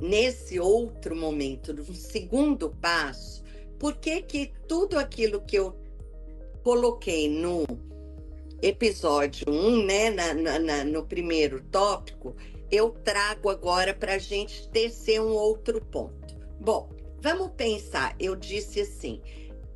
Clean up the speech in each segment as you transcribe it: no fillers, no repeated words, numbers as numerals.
nesse outro momento, no segundo passo, por que que tudo aquilo que eu coloquei no episódio 1, né, no primeiro tópico, eu trago agora para a gente tecer um outro ponto. Bom, vamos pensar, eu disse assim,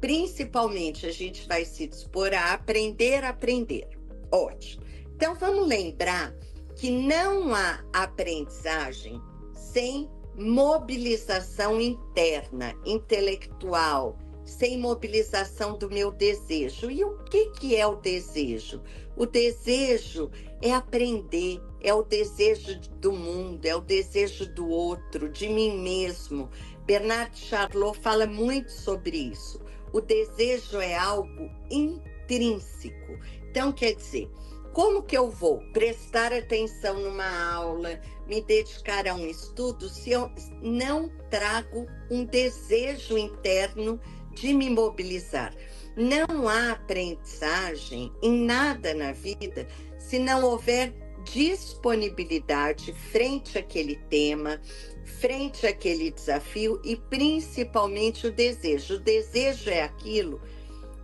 principalmente a gente vai se dispor a aprender a aprender. Ótimo. Então vamos lembrar que não há aprendizagem sem mobilização interna, intelectual, sem mobilização do meu desejo. E o que é o desejo? O desejo é aprender, é o desejo do mundo, é o desejo do outro, de mim mesmo. Bernard Charlot fala muito sobre isso. O desejo é algo intrínseco. Então, quer dizer, como que eu vou prestar atenção numa aula, me dedicar a um estudo, se eu não trago um desejo interno de me mobilizar? Não há aprendizagem em nada na vida se não houver disponibilidade frente àquele tema, frente àquele desafio e principalmente o desejo. O desejo é aquilo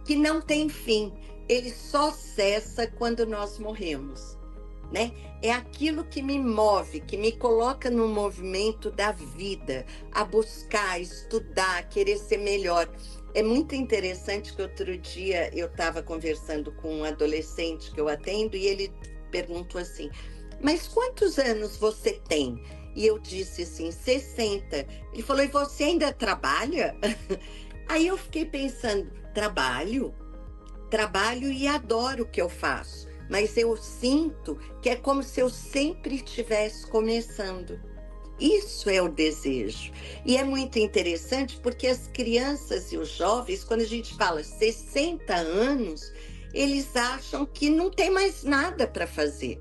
que não tem fim, ele só cessa quando nós morremos, né? É aquilo que me move, que me coloca no movimento da vida, a buscar, a estudar, a querer ser melhor. É muito interessante que outro dia eu estava conversando com um adolescente que eu atendo e ele perguntou assim, mas quantos anos você tem? E eu disse assim, 60. Ele falou, e você ainda trabalha? Aí eu fiquei pensando, trabalho e adoro o que eu faço, mas eu sinto que é como se eu sempre estivesse começando. Isso é o desejo. E é muito interessante porque as crianças e os jovens, quando a gente fala 60 anos, eles acham que não tem mais nada para fazer.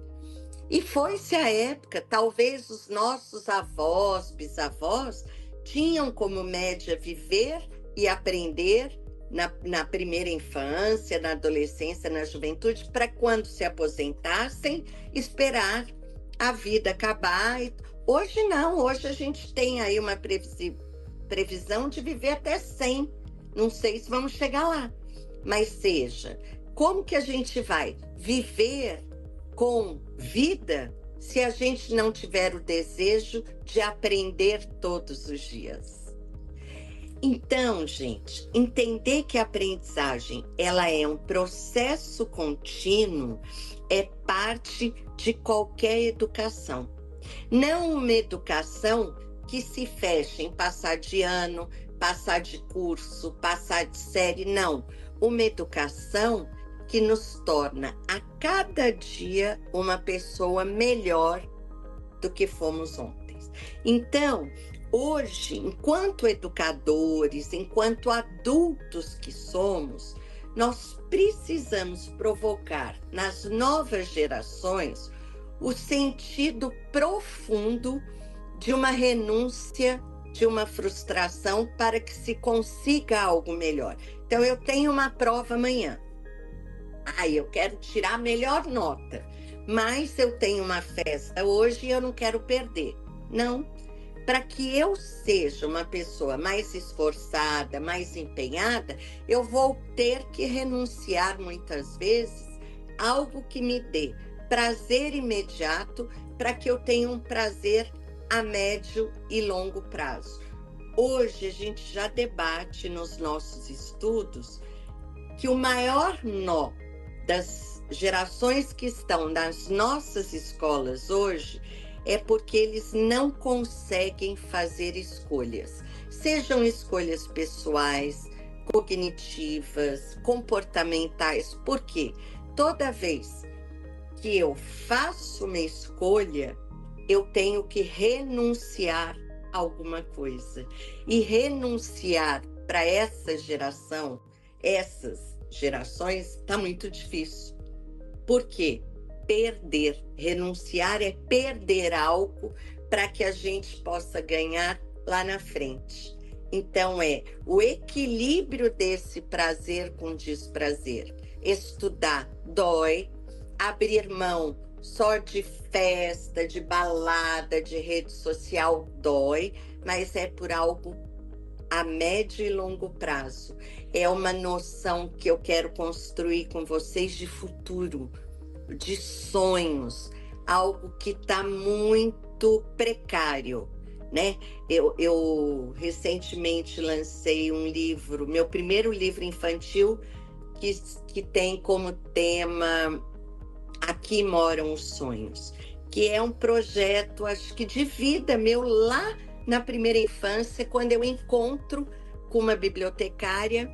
E foi-se a época, talvez os nossos avós, bisavós, tinham como média viver e aprender na primeira infância, na adolescência, na juventude, para quando se aposentassem, esperar a vida acabar. Hoje não, hoje a gente tem aí uma previsão de viver até 100. Não sei se vamos chegar lá, mas seja, como que a gente vai viver com vida se a gente não tiver o desejo de aprender todos os dias? Então, gente, entender que a aprendizagem ela é um processo contínuo é parte de qualquer educação. Não uma educação que se fecha em passar de ano, passar de curso, passar de série, não. Uma educação que nos torna a cada dia uma pessoa melhor do que fomos ontem. Então, hoje, enquanto educadores, enquanto adultos que somos, nós precisamos provocar nas novas gerações o sentido profundo de uma renúncia, de uma frustração para que se consiga algo melhor. Então, eu tenho uma prova amanhã. Eu quero tirar a melhor nota, mas eu tenho uma festa hoje e eu não quero perder. Não. Para que eu seja uma pessoa mais esforçada, mais empenhada, eu vou ter que renunciar muitas vezes a algo que me dê prazer imediato para que eu tenha um prazer a médio e longo prazo. Hoje a gente já debate nos nossos estudos que o maior nó das gerações que estão nas nossas escolas hoje é porque eles não conseguem fazer escolhas. Sejam escolhas pessoais, cognitivas, comportamentais. Por quê? Toda vez que eu faço uma escolha, eu tenho que renunciar a alguma coisa. E renunciar para essa geração, essas gerações, está muito difícil. Por quê? Perder. Renunciar é perder algo para que a gente possa ganhar lá na frente. Então, é o equilíbrio desse prazer com desprazer. Estudar dói, abrir mão só de festa, de balada, de rede social, dói, mas é por algo a médio e longo prazo. É uma noção que eu quero construir com vocês de futuro, de sonhos, algo que está muito precário, né? Eu recentemente lancei um livro, meu primeiro livro infantil, que tem como tema Aqui Moram os Sonhos, que é um projeto, acho que de vida meu, lá na primeira infância, quando eu encontro com uma bibliotecária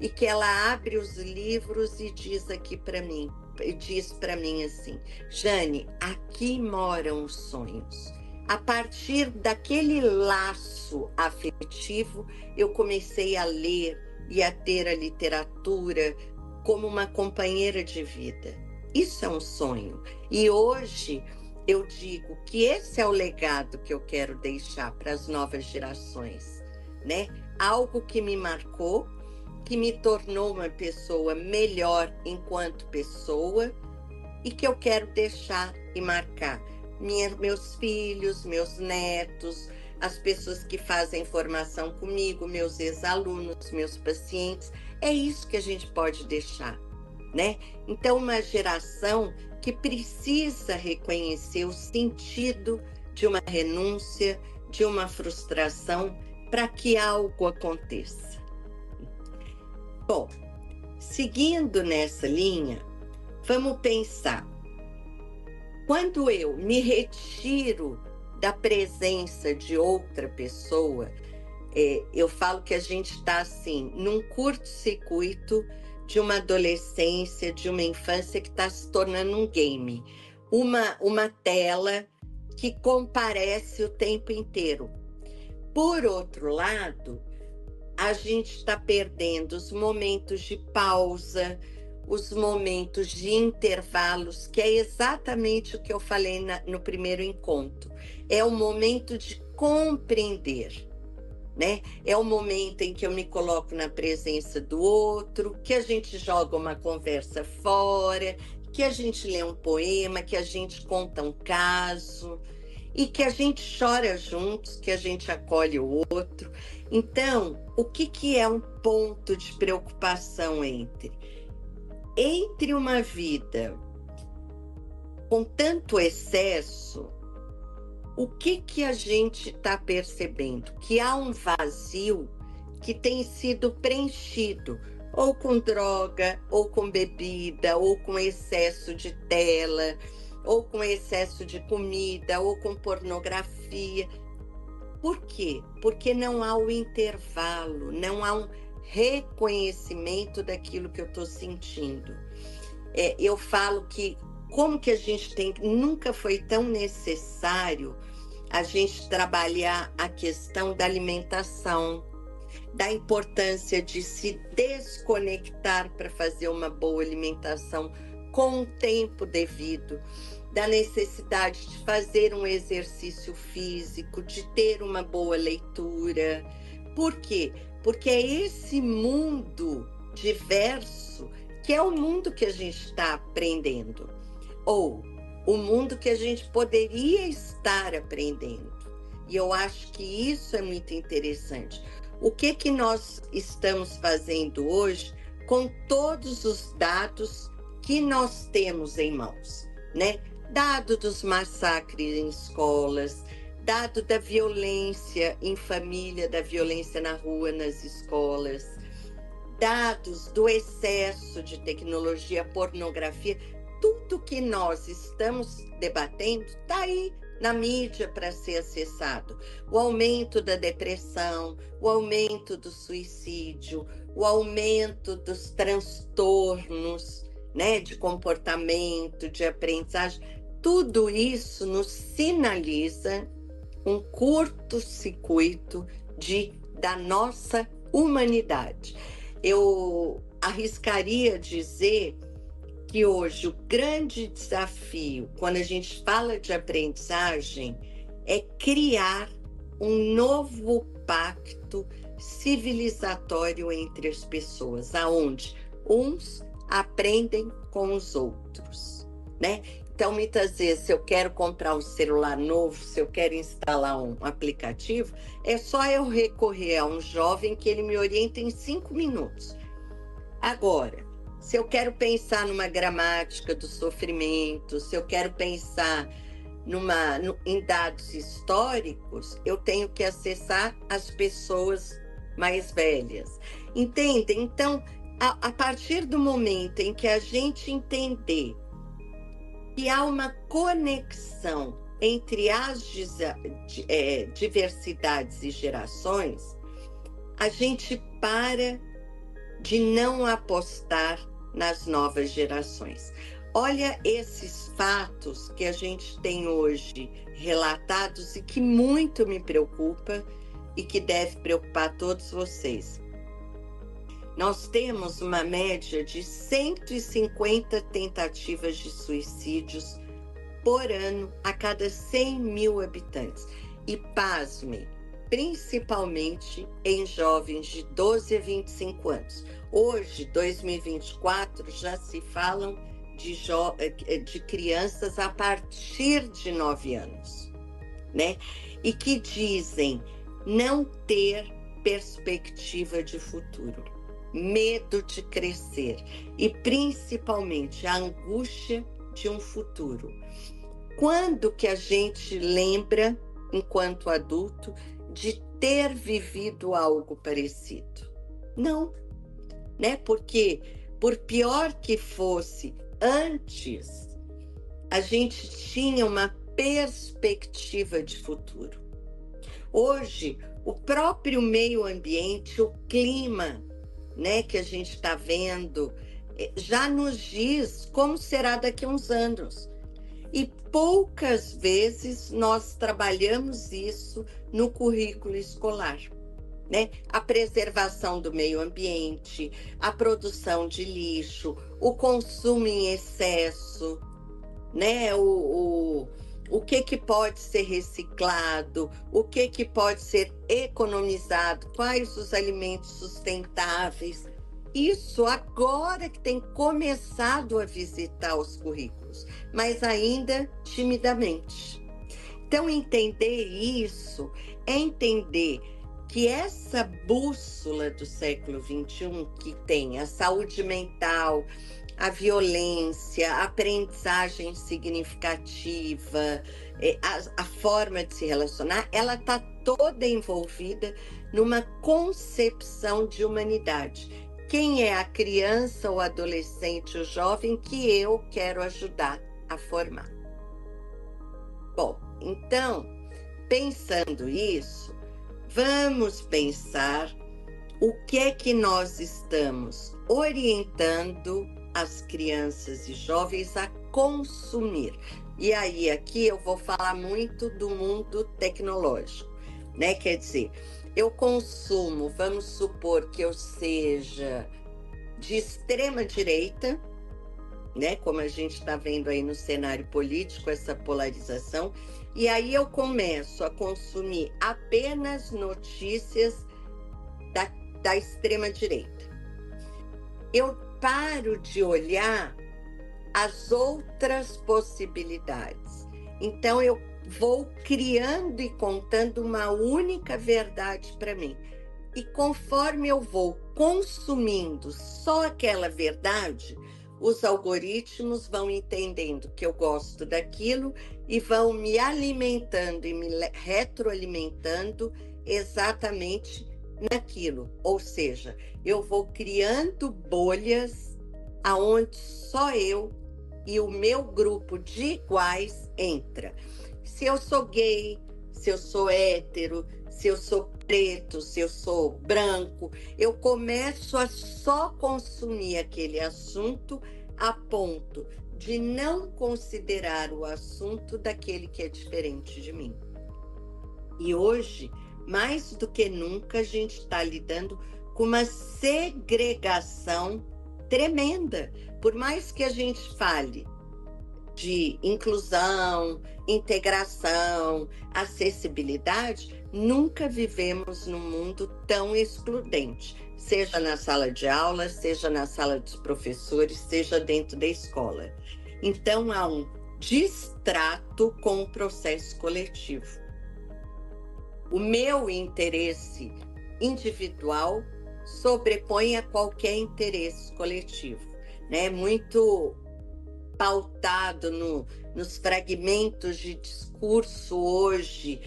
e que ela abre os livros e diz para mim assim: Jane, aqui moram os sonhos. A partir daquele laço afetivo, eu comecei a ler e a ter a literatura como uma companheira de vida. Isso é um sonho. E hoje eu digo que esse é o legado que eu quero deixar para as novas gerações, né? Algo que me marcou, que me tornou uma pessoa melhor enquanto pessoa e que eu quero deixar e marcar meus filhos, meus netos, as pessoas que fazem formação comigo, meus ex-alunos, meus pacientes. É isso que a gente pode deixar, né? Então, uma geração que precisa reconhecer o sentido de uma renúncia, de uma frustração, para que algo aconteça. Bom, seguindo nessa linha, vamos pensar. Quando eu me retiro da presença de outra pessoa, eu falo que a gente está assim, num curto-circuito de uma adolescência, de uma infância que está se tornando um game. Uma tela que comparece o tempo inteiro. Por outro lado, a gente está perdendo os momentos de pausa, os momentos de intervalos, que é exatamente o que eu falei no primeiro encontro. É o momento de compreender, né? É o momento em que eu me coloco na presença do outro, que a gente joga uma conversa fora, que a gente lê um poema, que a gente conta um caso e que a gente chora juntos, que a gente acolhe o outro. Então, o que é um ponto de preocupação entre uma vida com tanto excesso? O que a gente está percebendo? Que há um vazio que tem sido preenchido ou com droga, ou com bebida, ou com excesso de tela, ou com excesso de comida, ou com pornografia. Por quê? Porque não há o intervalo, não há um reconhecimento daquilo que eu estou sentindo. Eu falo que como que a gente nunca foi tão necessário a gente trabalhar a questão da alimentação, da importância de se desconectar para fazer uma boa alimentação com o tempo devido, da necessidade de fazer um exercício físico, de ter uma boa leitura. Por quê? Porque é esse mundo diverso que é o mundo que a gente está aprendendo, ou o mundo que a gente poderia estar aprendendo. E eu acho que isso é muito interessante. O que nós estamos fazendo hoje com todos os dados que nós temos em mãos, né? Dado dos massacres em escolas, dado da violência em família, da violência na rua, nas escolas, dados do excesso de tecnologia, pornografia, tudo que nós estamos debatendo está aí na mídia para ser acessado. O aumento da depressão, o aumento do suicídio, o aumento dos transtornos, né, de comportamento, de aprendizagem, tudo isso nos sinaliza um curto-circuito da nossa humanidade. Eu arriscaria dizer que hoje o grande desafio, quando a gente fala de aprendizagem, é criar um novo pacto civilizatório entre as pessoas, aonde uns aprendem com os outros, né? Então, muitas vezes, se eu quero comprar um celular novo, se eu quero instalar um aplicativo, é só eu recorrer a um jovem que ele me orienta em 5 minutos. Agora, se eu quero pensar numa gramática do sofrimento, se eu quero pensar em dados históricos, eu tenho que acessar as pessoas mais velhas. Entende? Então, a partir do momento em que a gente entender que há uma conexão entre as diversidades e gerações, a gente para de não apostar nas novas gerações. Olha esses fatos que a gente tem hoje relatados e que muito me preocupa e que deve preocupar todos vocês. Nós temos uma média de 150 tentativas de suicídios por ano a cada 100 mil habitantes. E pasme, principalmente em jovens de 12 a 25 anos. Hoje, 2024, já se falam de crianças a partir de 9 anos, né? E que dizem não ter perspectiva de futuro, medo de crescer e principalmente a angústia de um futuro. Quando que a gente lembra, enquanto adulto, de ter vivido algo parecido? Não, né? Porque, por pior que fosse antes, a gente tinha uma perspectiva de futuro. Hoje, o próprio meio ambiente, o clima, né, que a gente está vendo, já nos diz como será daqui a uns anos. E poucas vezes nós trabalhamos isso no currículo escolar, né? A preservação do meio ambiente, a produção de lixo, o consumo em excesso, né? O que pode ser reciclado, o que pode ser economizado, quais os alimentos sustentáveis. Isso agora que tem começado a visitar os currículos, mas ainda timidamente. Então, entender isso é entender que essa bússola do século XXI, que tem a saúde mental, a violência, a aprendizagem significativa, a forma de se relacionar, ela está toda envolvida numa concepção de humanidade. Quem é a criança, o adolescente, o jovem que eu quero ajudar a formar? Bom, então, pensando isso, vamos pensar o que é que nós estamos orientando as crianças e jovens a consumir. E aí, aqui eu vou falar muito do mundo tecnológico, né? Quer dizer, eu consumo, vamos supor que eu seja de extrema direita, né? Como a gente está vendo aí no cenário político, essa polarização, e aí eu começo a consumir apenas notícias da extrema direita. Eu paro de olhar as outras possibilidades. Então eu vou criando e contando uma única verdade para mim. E conforme eu vou consumindo só aquela verdade, os algoritmos vão entendendo que eu gosto daquilo e vão me alimentando e me retroalimentando exatamente naquilo. Ou seja, eu vou criando bolhas aonde só eu e o meu grupo de iguais entra. Se eu sou gay, se eu sou hétero, se eu sou preto, se eu sou branco, eu começo a só consumir aquele assunto a ponto de não considerar o assunto daquele que é diferente de mim. E hoje, mais do que nunca, a gente está lidando com uma segregação tremenda. Por mais que a gente fale de inclusão, integração, acessibilidade, nunca vivemos num mundo tão excludente, seja na sala de aula, seja na sala dos professores, seja dentro da escola. Então, há um distrato com o processo coletivo. O meu interesse individual sobrepõe a qualquer interesse coletivo, né? Muito pautado nos fragmentos de discurso hoje,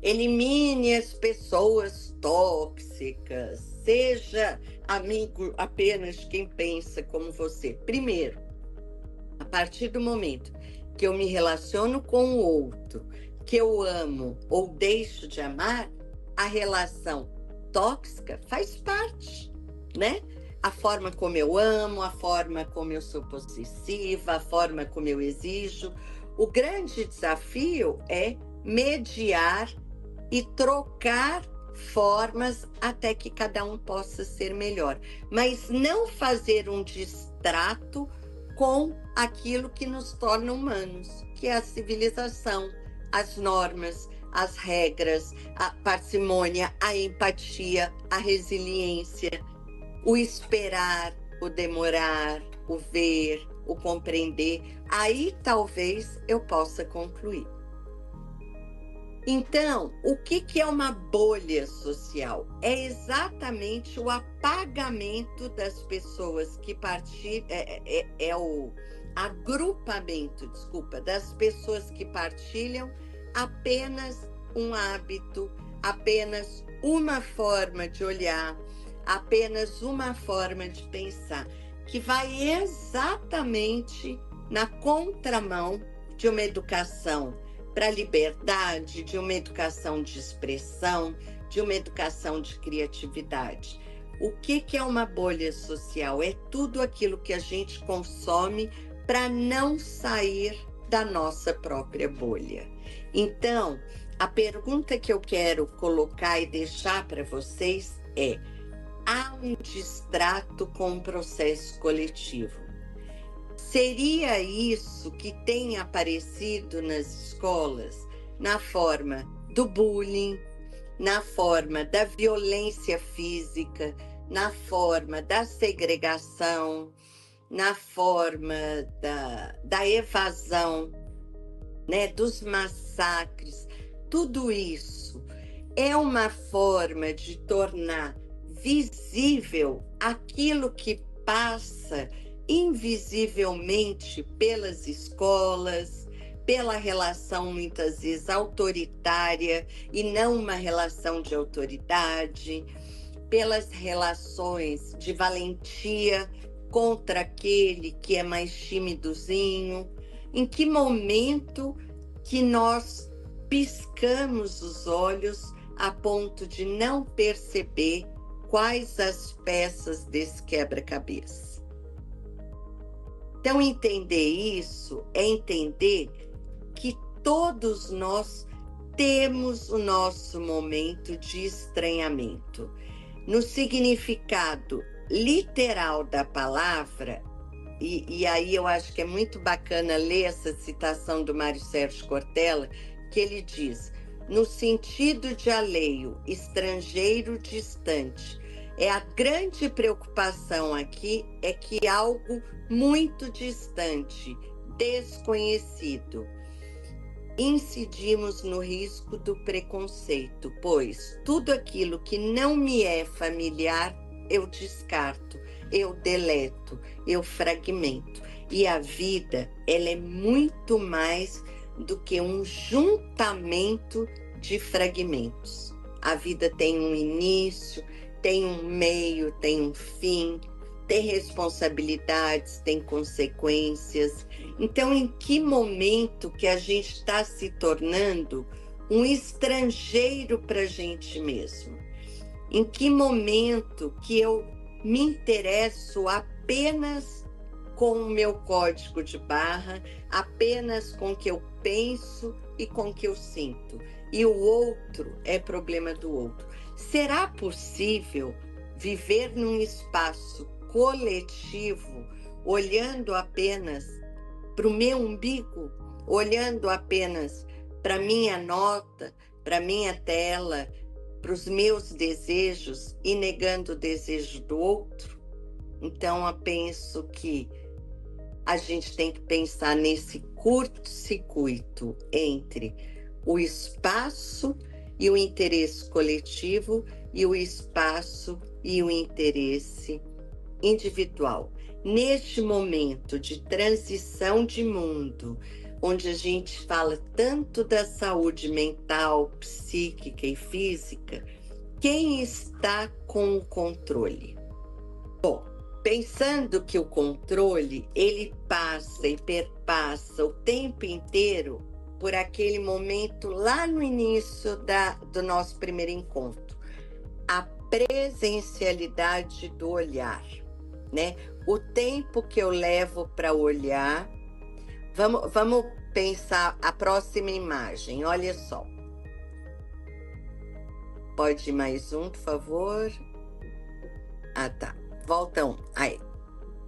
elimine as pessoas tóxicas, seja amigo apenas de quem pensa como você. Primeiro, a partir do momento que eu me relaciono com o outro, que eu amo ou deixo de amar, a relação tóxica faz parte, né? A forma como eu amo, a forma como eu sou possessiva, a forma como eu exijo. O grande desafio é mediar e trocar formas até que cada um possa ser melhor, mas não fazer um distrato com aquilo que nos torna humanos, que é a civilização, as normas, as regras, a parcimônia, a empatia, a resiliência, o esperar, o demorar, o ver, o compreender. Aí talvez eu possa concluir. Então, o que é uma bolha social? É exatamente o apagamento das pessoas que partilham, o agrupamento, das pessoas que partilham apenas um hábito, apenas uma forma de olhar, apenas uma forma de pensar, que vai exatamente na contramão de uma educação para a liberdade, de uma educação de expressão, de uma educação de criatividade. O que é uma bolha social? É tudo aquilo que a gente consome para não sair da nossa própria bolha. Então, a pergunta que eu quero colocar e deixar para vocês é: há um distrato com o processo coletivo? Seria isso que tem aparecido nas escolas na forma do bullying, na forma da violência física, na forma da segregação, na forma da evasão, né, dos massacres. Tudo isso é uma forma de tornar visível aquilo que passa invisivelmente pelas escolas, pela relação muitas vezes autoritária e não uma relação de autoridade, pelas relações de valentia contra aquele que é mais timidozinho. Em que momento que nós piscamos os olhos a ponto de não perceber quais as peças desse quebra-cabeça? Então, entender isso é entender que todos nós temos o nosso momento de estranhamento. No significado literal da palavra, e aí eu acho que é muito bacana ler essa citação do Mário Sérgio Cortella, que ele diz: no sentido de alheio, estrangeiro, distante. A grande preocupação aqui é que algo muito distante, desconhecido. Incidimos no risco do preconceito, pois tudo aquilo que não me é familiar, eu descarto, eu deleto, eu fragmento. E a vida, ela é muito mais do que um juntamento de fragmentos. A vida tem um início, tem um meio, tem um fim, tem responsabilidades, tem consequências. Então, em que momento que a gente está se tornando um estrangeiro para a gente mesmo? Em que momento que eu me interesso apenas com o meu código de barra, apenas com o que eu penso e com o que eu sinto? E o outro é problema do outro. Será possível viver num espaço coletivo, olhando apenas para o meu umbigo, olhando apenas para minha nota, para minha tela, para os meus desejos e negando o desejo do outro? Então, eu penso que a gente tem que pensar nesse curto-circuito entre o espaço e o interesse coletivo e o espaço e o interesse individual. Neste momento de transição de mundo, onde a gente fala tanto da saúde mental, psíquica e física, quem está com o controle? Bom, pensando que o controle, ele passa e perpassa o tempo inteiro por aquele momento lá no início do nosso primeiro encontro, a presencialidade do olhar, né? O tempo que eu levo para olhar. Vamos pensar a próxima imagem, olha só. Pode ir mais um, por favor. Ah, tá. Volta um. Aí,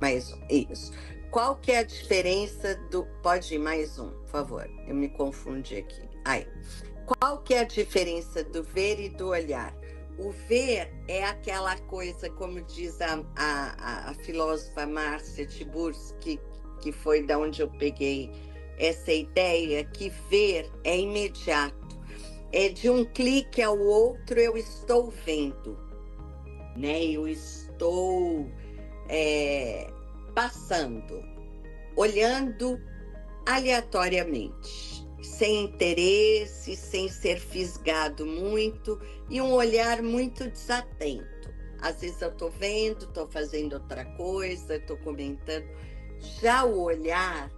mais um. Isso. Qual que é a diferença do... Pode ir mais um, por favor. Eu me confundi aqui. Aí. Qual que é a diferença do ver e do olhar? O ver é aquela coisa, como diz a filósofa Márcia Tiburski, que foi da onde eu peguei essa ideia, que ver é imediato. É de um clique ao outro, eu estou vendo, né? Eu estou passando, olhando aleatoriamente, sem interesse, sem ser fisgado muito, e um olhar muito desatento. Às vezes eu estou vendo, estou fazendo outra coisa, estou comentando. Já o olhar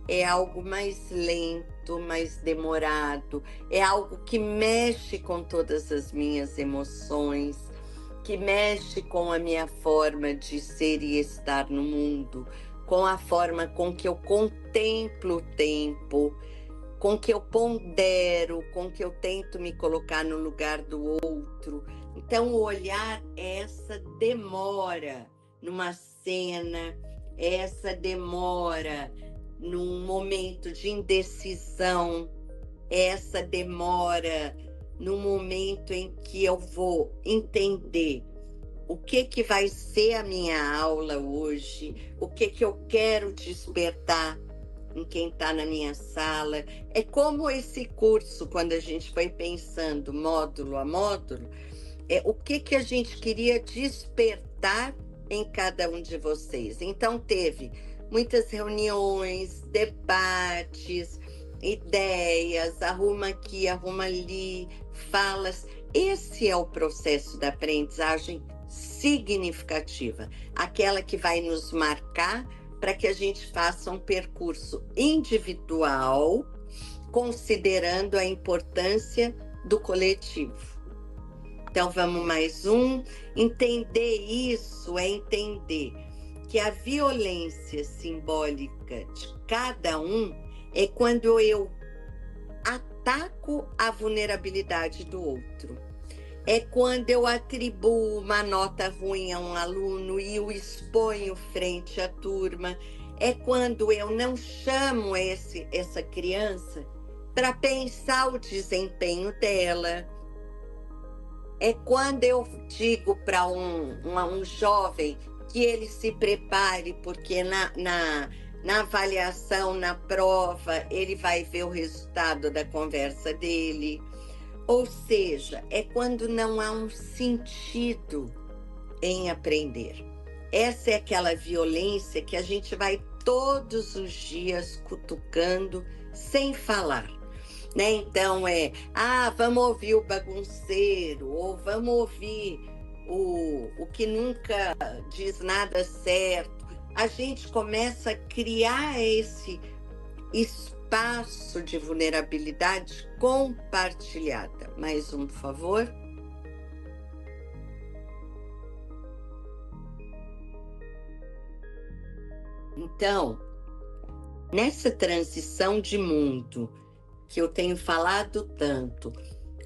é algo mais lento, mais demorado, é algo que mexe com todas as minhas emoções, que mexe com a minha forma de ser e estar no mundo, com a forma com que eu contemplo o tempo, com que eu pondero, com que eu tento me colocar no lugar do outro. Então, o olhar é essa demora numa cena, é essa demora num momento de indecisão, é essa demora no momento em que eu vou entender o que vai ser a minha aula hoje, o que eu quero despertar em quem está na minha sala. É como esse curso, quando a gente foi pensando módulo a módulo, o que a gente queria despertar em cada um de vocês. Então, teve muitas reuniões, debates, ideias, arruma aqui, arruma ali, falas. Esse é o processo da aprendizagem significativa, aquela que vai nos marcar para que a gente faça um percurso individual, considerando a importância do coletivo. Então, vamos mais um. Entender isso é entender que a violência simbólica de cada um é quando eu ataco a vulnerabilidade do outro. É quando eu atribuo uma nota ruim a um aluno e o exponho frente à turma. É quando eu não chamo essa criança para pensar o desempenho dela. É quando eu digo para um jovem que ele se prepare, porque na avaliação, na prova, ele vai ver o resultado da conversa dele. Ou seja, é quando não há um sentido em aprender. Essa é aquela violência que a gente vai todos os dias cutucando sem falar, né? Então vamos ouvir o bagunceiro, ou vamos ouvir o que nunca diz nada certo. A gente começa a criar esse espaço de vulnerabilidade compartilhada. Mais um, por favor. Então, nessa transição de mundo que eu tenho falado tanto,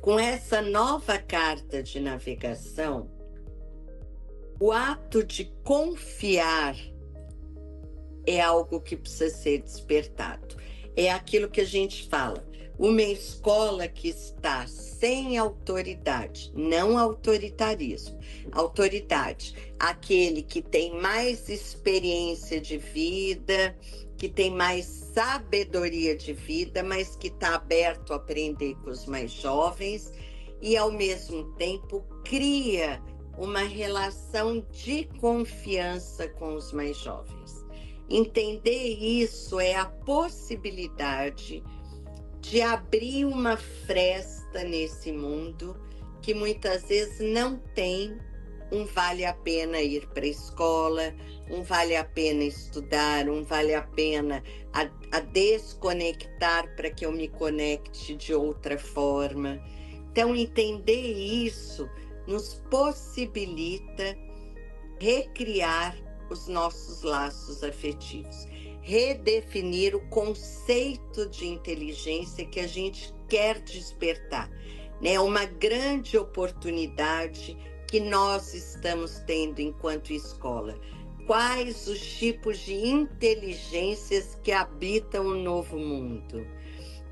com essa nova carta de navegação, o ato de confiar é algo que precisa ser despertado. É aquilo que a gente fala. Uma escola que está sem autoridade, não autoritarismo, autoridade, aquele que tem mais experiência de vida, que tem mais sabedoria de vida, mas que está aberto a aprender com os mais jovens e, ao mesmo tempo, cria uma relação de confiança com os mais jovens. Entender isso é a possibilidade de abrir uma fresta nesse mundo que muitas vezes não tem um vale a pena ir para a escola, um vale a pena estudar, um vale a pena a desconectar para que eu me conecte de outra forma. Então, entender isso nos possibilita recriar os nossos laços afetivos, redefinir o conceito de inteligência que a gente quer despertar, né? Uma grande oportunidade que nós estamos tendo enquanto escola. Quais os tipos de inteligências que habitam o novo mundo?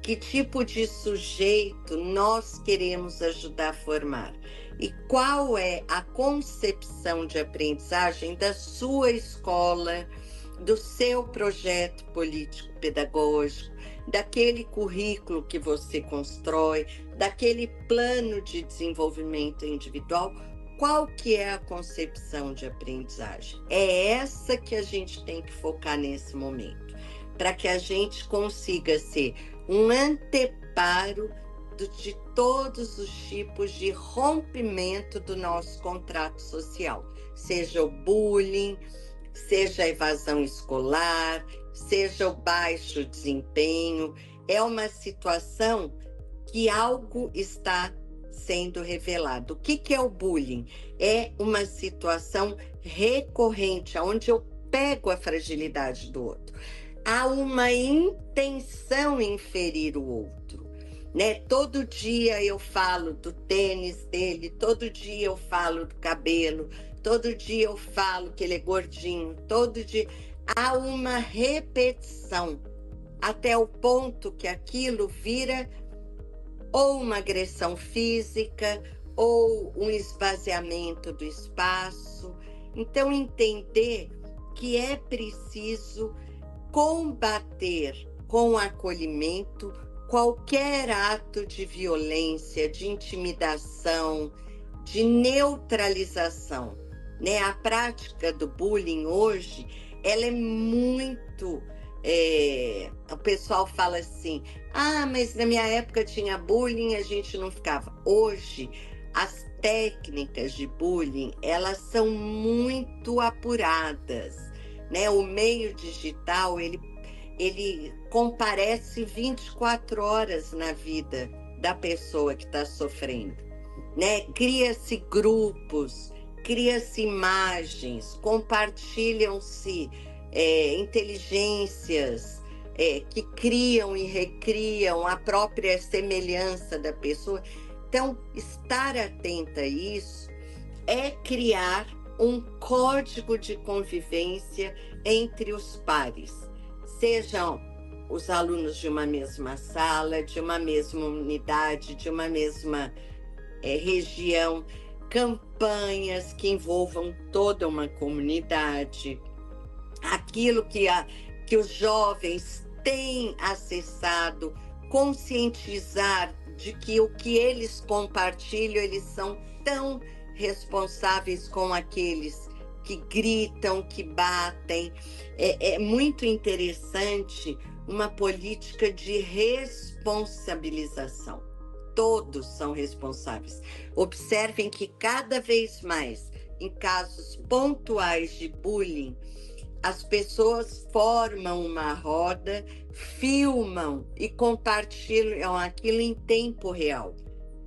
Que tipo de sujeito nós queremos ajudar a formar? E qual é a concepção de aprendizagem da sua escola, do seu projeto político-pedagógico, daquele currículo que você constrói, daquele plano de desenvolvimento individual? Qual que é a concepção de aprendizagem? É essa que a gente tem que focar nesse momento, para que a gente consiga ser um anteparo de todos os tipos de rompimento do nosso contrato social, seja o bullying, seja a evasão escolar, seja o baixo desempenho. É uma situação que algo está sendo revelado. O que é o bullying? É uma situação recorrente, onde eu pego a fragilidade do outro. Há uma intenção em ferir o outro, né? Todo dia eu falo do tênis dele, todo dia eu falo do cabelo, todo dia eu falo que ele é gordinho, todo dia há uma repetição, até o ponto que aquilo vira ou uma agressão física ou um esvaziamento do espaço. Então, entender que é preciso combater com acolhimento qualquer ato de violência, de intimidação, de neutralização, né? A prática do bullying hoje, ela é muito... o pessoal fala assim, mas na minha época tinha bullying, a gente não ficava. Hoje, as técnicas de bullying, elas são muito apuradas, né? O meio digital, ele comparece 24 horas na vida da pessoa que está sofrendo, né? Cria-se grupos, cria-se imagens, compartilham-se inteligências que criam e recriam a própria semelhança da pessoa. Então, estar atenta a isso é criar um código de convivência entre os pares, sejam os alunos de uma mesma sala, de uma mesma unidade, de uma mesma região, campanhas que envolvam toda uma comunidade, aquilo que os jovens têm acessado, conscientizar de que o que eles compartilham, eles são tão responsáveis com aqueles que gritam, que batem. É muito interessante uma política de responsabilização. Todos são responsáveis. Observem que cada vez mais, em casos pontuais de bullying, as pessoas formam uma roda, filmam e compartilham aquilo em tempo real,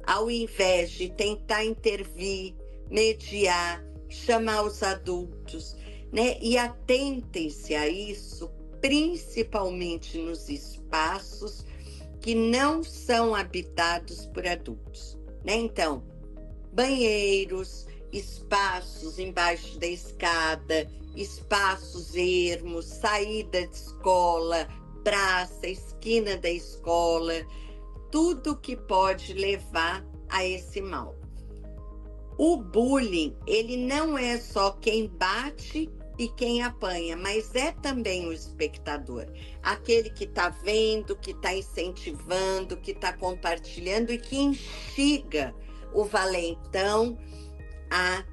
ao invés de tentar intervir, mediar, chamar os adultos, né? E atentem-se a isso, principalmente nos espaços que não são habitados por adultos, né? Então, banheiros, espaços embaixo da escada, espaços ermos, saída de escola, praça, esquina da escola, tudo que pode levar a esse mal. O bullying, ele não é só quem bate e quem apanha, mas é também o espectador, aquele que está vendo, que está incentivando, que está compartilhando e que instiga o valentão a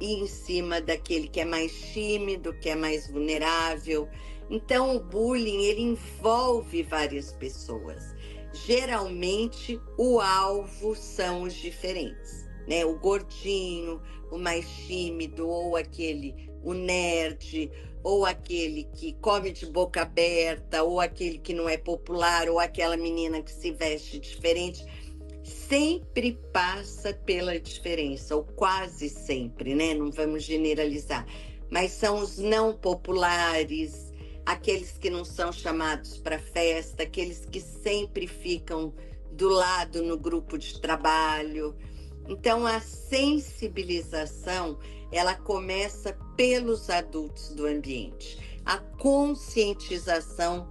ir em cima daquele que é mais tímido, que é mais vulnerável. Então, o bullying, ele envolve várias pessoas. Geralmente, o alvo são os diferentes, né? O gordinho, o mais tímido, ou o nerd, ou aquele que come de boca aberta, ou aquele que não é popular, ou aquela menina que se veste diferente. Sempre passa pela diferença, ou quase sempre, né? Não vamos generalizar, mas são os não populares, aqueles que não são chamados para festa, aqueles que sempre ficam do lado no grupo de trabalho. Então, a sensibilização, ela começa pelos adultos do ambiente, a conscientização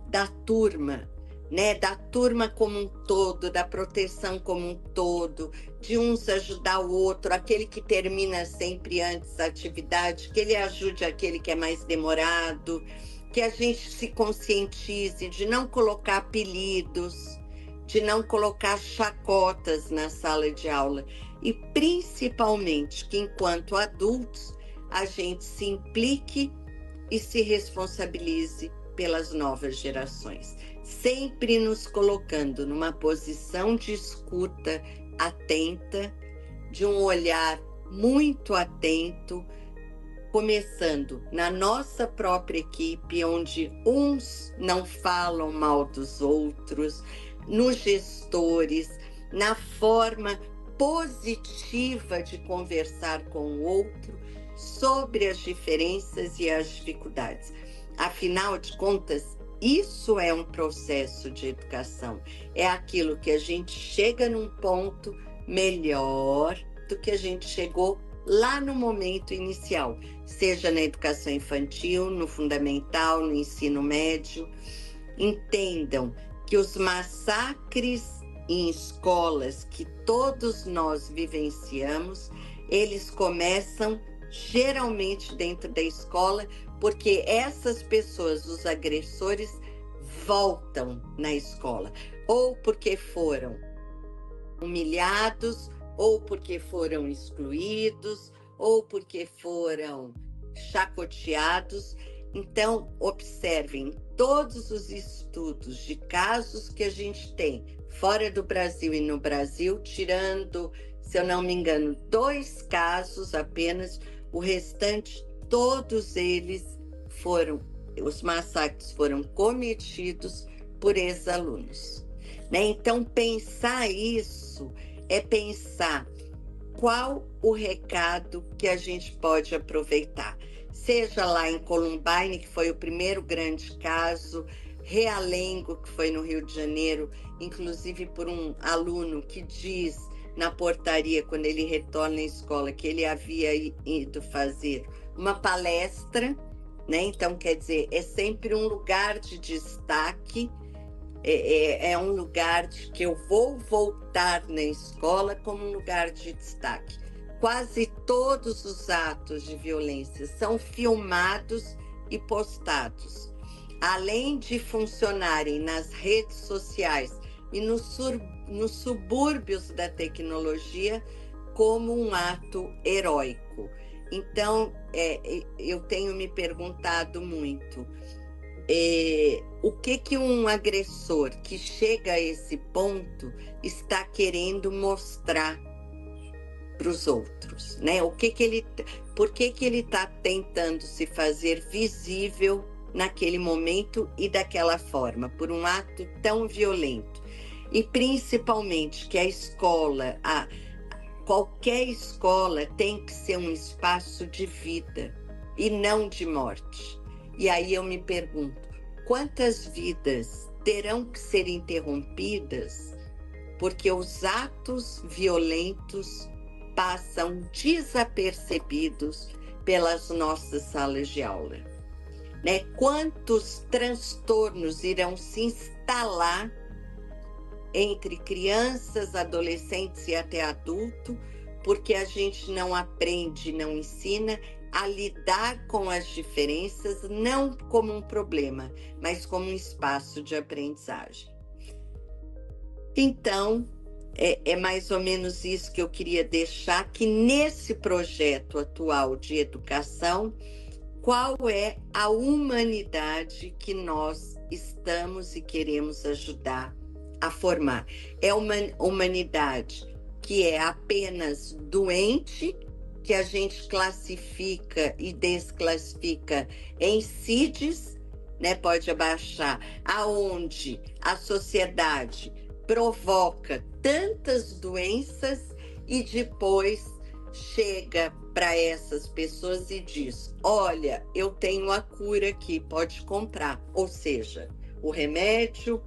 da turma, né, da turma como um todo, da proteção como um todo, de uns ajudar o outro, aquele que termina sempre antes a atividade, que ele ajude aquele que é mais demorado, que a gente se conscientize de não colocar apelidos, de não colocar chacotas na sala de aula e principalmente que enquanto adultos a gente se implique e se responsabilize pelas novas gerações, sempre nos colocando numa posição de escuta atenta, de um olhar muito atento, começando na nossa própria equipe, onde uns não falam mal dos outros, nos gestores, na forma positiva de conversar com o outro sobre as diferenças e as dificuldades. Afinal de contas, isso é um processo de educação. É aquilo que a gente chega num ponto melhor do que a gente chegou lá no momento inicial, seja na educação infantil, no fundamental, no ensino médio. Entendam que os massacres em escolas que todos nós vivenciamos, eles começam geralmente dentro da escola, porque essas pessoas, os agressores, voltam na escola, ou porque foram humilhados, ou porque foram excluídos, ou porque foram chacoteados. Então, observem todos os estudos de casos que a gente tem fora do Brasil e no Brasil, tirando, se eu não me engano, 2 casos apenas, o restante, todos eles os massacres foram cometidos por ex-alunos, né? Então, pensar isso é pensar qual o recado que a gente pode aproveitar. Seja lá em Columbine, que foi o primeiro grande caso, Realengo, que foi no Rio de Janeiro, inclusive por um aluno que diz na portaria, quando ele retorna à escola, que ele havia ido fazer uma palestra, né? Então, quer dizer, é sempre um lugar de destaque, é um lugar de que eu vou voltar na escola como um lugar de destaque. Quase todos os atos de violência são filmados e postados, além de funcionarem nas redes sociais e nos subúrbios da tecnologia como um ato heróico. Então, eu tenho me perguntado muito, o que um agressor que chega a esse ponto está querendo mostrar para os outros, né? Por que ele está tentando se fazer visível naquele momento e daquela forma, por um ato tão violento? E principalmente que a escola, qualquer escola tem que ser um espaço de vida e não de morte. E aí eu me pergunto, quantas vidas terão que ser interrompidas porque os atos violentos passam desapercebidos pelas nossas salas de aula, né? Quantos transtornos irão se instalar entre crianças, adolescentes e até adulto, porque a gente não aprende, não ensina a lidar com as diferenças, não como um problema, mas como um espaço de aprendizagem. Então, é mais ou menos isso que eu queria deixar, que nesse projeto atual de educação, qual é a humanidade que nós estamos e queremos ajudar a formar? É uma humanidade que é apenas doente, que a gente classifica e desclassifica em CIDs, né? Pode abaixar, aonde a sociedade provoca tantas doenças e depois chega para essas pessoas e diz: olha, eu tenho a cura aqui, pode comprar. Ou seja, o remédio,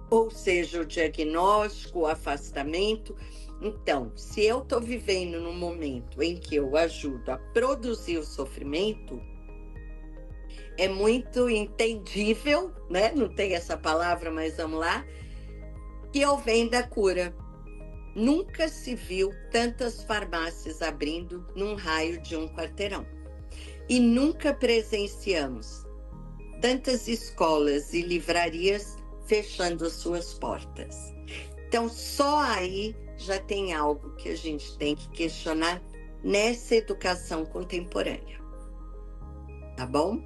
ou seja, o diagnóstico, o afastamento. Então, se eu estou vivendo num momento em que eu ajudo a produzir o sofrimento, é muito entendível, né? Não tem essa palavra, mas vamos lá, que eu venda a cura. Nunca se viu tantas farmácias abrindo num raio de um quarteirão. E nunca presenciamos tantas escolas e livrarias fechando suas portas. Então, só aí já tem algo que a gente tem que questionar nessa educação contemporânea. Tá bom?